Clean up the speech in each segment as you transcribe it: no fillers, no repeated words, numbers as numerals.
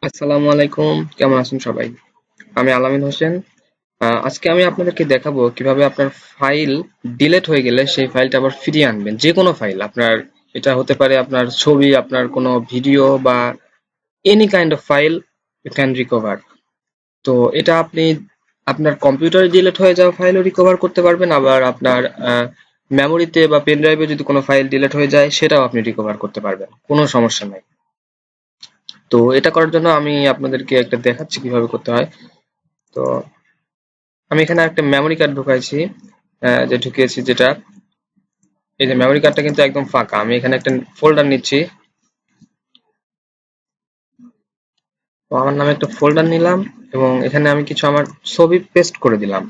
আসসালামু আলাইকুম, কেমন আছেন সবাই? আমি আলামিন হোসেন। আজকে আমি আপনাদেরকে দেখাবো কিভাবে আপনার ফাইল ডিলেট হয়ে গেলে সেই ফাইলটা আবার ফিরিয়ে আনবেন। যে কোনো ফাইল আপনার, এটা হতে পারে আপনার ছবি, আপনার কোনো ভিডিও বা any kind of file you can recover. তো এটা আপনি আপনার কম্পিউটারে ডিলিট হয়ে যাওয়া ফাইলও রিকভার করতে পারবেন, আবার আপনার মেমোরিতে বা পেন ড্রাইভে যদি কোনো ফাইল ডিলিট হয়ে যায় সেটাও আপনি রিকভার করতে পারবেন, কোনো সমস্যা নাই। তো এটা করার জন্য আমি আপনাদেরকে একটা দেখাচ্ছি কিভাবে করতে হয়। তো আমি এখানে একটা মেমোরি কার্ড ঢুকাইছি, যে ঢুকিয়েছি যেটা, এই যে মেমোরি কার্ডটা কিন্তু একদম ফাঁকা। আমি এখানে একটা ফোল্ডার নিচ্ছি। তো আমার নামে একটা ফোল্ডার নিলাম এবং এখানে আমি কিছু আমার ছবি পেস্ট করে দিলাম।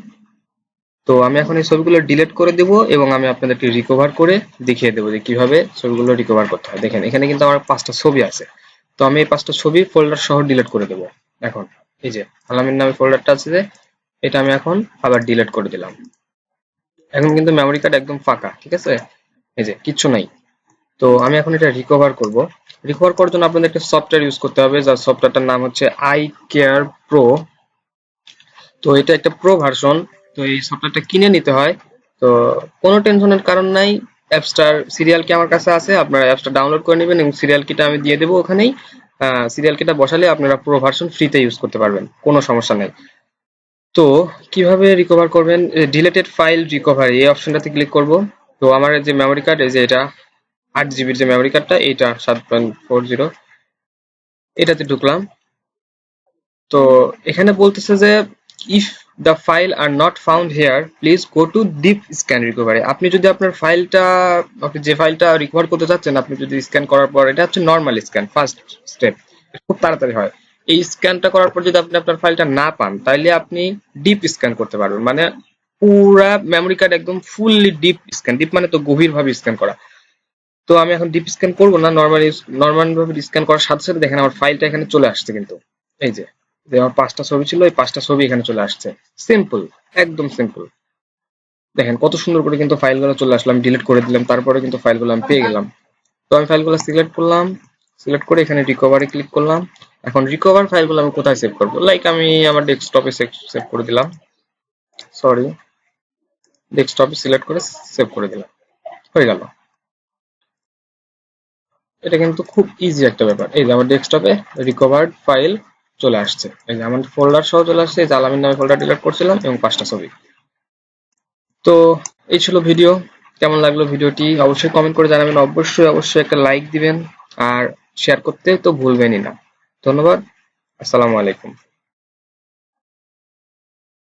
তো আমি এখন এই ছবিগুলো ডিলিট করে দেব এবং আমি আপনাদেরকে রিকভার করে দেখিয়ে দেবো যে কিভাবে ছবিগুলো রিকভার করতে হয়। দেখেন এখানে কিন্তু আমার 5টা ছবি আছে। তো আমি এই 5টা ছবি ফোল্ডার সহ ডিলিট করে দেবো। এখন এই যে আলামিন নামে ফোল্ডারটা আছে, যে এটা আমি এখন আবার ডিলিট করে দিলাম। এখন কিন্তু মেমোরি কার্ড একদম ফাঁকা, ঠিক আছে? এই যে কিচ্ছু নাই। তো আমি এখন এটা রিকভার করব। রিকভার করার জন্য আপনাদের একটা সফটওয়্যার ইউজ করতে হবে, যার সফটওয়্যারটার নাম হচ্ছে আই কেয়ার প্রো। তো এটা একটা প্রো ভার্সন। তো এই সফটওয়্যারটা কিনে নিতে হয়। তো কোনো টেনশনের কারণ নাই, অ্যাপসটার সিরিয়াল কি আমার কাছে আছে, আপনারা অ্যাপসটা ডাউনলোড করে নেবেন এবং সিরিয়াল কিটা আমি দিয়ে দেবো ওখানেই। সিরিয়াল কিটা বসালে আপনারা প্রো ভার্সন ফ্রিতে ইউজ করতে পারবেন, কোনো সমস্যা নেই। তো কিভাবে রিকভার করবেন? ডিলেটেড ফাইল রিকভারি এই অপশনটাতে ক্লিক করব। তো আমার যে মেমোরি কার্ড, এই যে এটা 8 জিবির যে মেমোরি কার্ডটা, এইটা 7.40, এটাতে ঢুকলাম। তো এখানে বলতেছে যে if the file are not found hair please go to deep scan recovery. আপনি যদি আপনার ফাইলটা, আপনি যে ফাইলটা রিকভার করতে চাচ্ছেন, আপনি যদি স্ক্যান করার পর, এটা হচ্ছে নর্মাল স্ক্যান, ফার্স্ট স্টেপ, খুব তাড়াতাড়ি হয়। এই স্ক্যানটা করার পর যদি আপনি আপনার ফাইলটা না পান, তাইলে আপনি ডিপ স্ক্যান করতে পারবেন, মানে পুরা মেমোরি কার্ড একদম ফুললি ডিপ স্ক্যান। ডিপ মানে তো গভীর ভাবে স্ক্যান করা। তো আমি এখন ডিপ স্ক্যান করবো না, নর্মাল ভাবে স্ক্যান করার সাথে সাথে দেখেন আমার ফাইলটা এখানে চলে আসছে কিন্তু। এই যে, যে আমার 5টা ছবি ছিল, এই 5টা ছবি এখানে চলে আসছে। সিম্পল, একদম সিম্পল। দেখেন কত সুন্দর করে কিন্তু ফাইলগুলো চলে আসলো। আমি ডিলিট করে দিলাম, তারপরে কিন্তু ফাইলগুলো আমি পেয়ে গেলাম। তো আমি ফাইলগুলো সিলেক্ট করলাম, সিলেক্ট করে এখানে রিকভারে ক্লিক করলাম। এখন রিকভার ফাইলগুলো আমি কোথায় সেভ করবো? লাইক আমি আমার ডেস্কটপে সেভ করে দিলাম, সরি, ডেস্কটপে সিলেক্ট করে সেভ করে দিলাম, হয়ে গেল। এটা কিন্তু খুব ইজি একটা ব্যাপার। এই যে আমার ডেস্কটপে রিকভার্ড ফাইল চলে আসছে, এই যে আমার ফোল্ডার সহ চলে আসছে, এই যে আলামিন নামে ফোল্ডার ডিলিট করছিলাম এবং 5টা ছবি। তো এই ছিল ভিডিও। কেমন লাগলো ভিডিওটি অবশ্যই কমেন্ট করে জানাবেন, অবশ্যই অবশ্যই একটা লাইক দিবেন আর শেয়ার করতে তো ভুলবেনই না। ধন্যবাদ। আসসালামু আলাইকুম।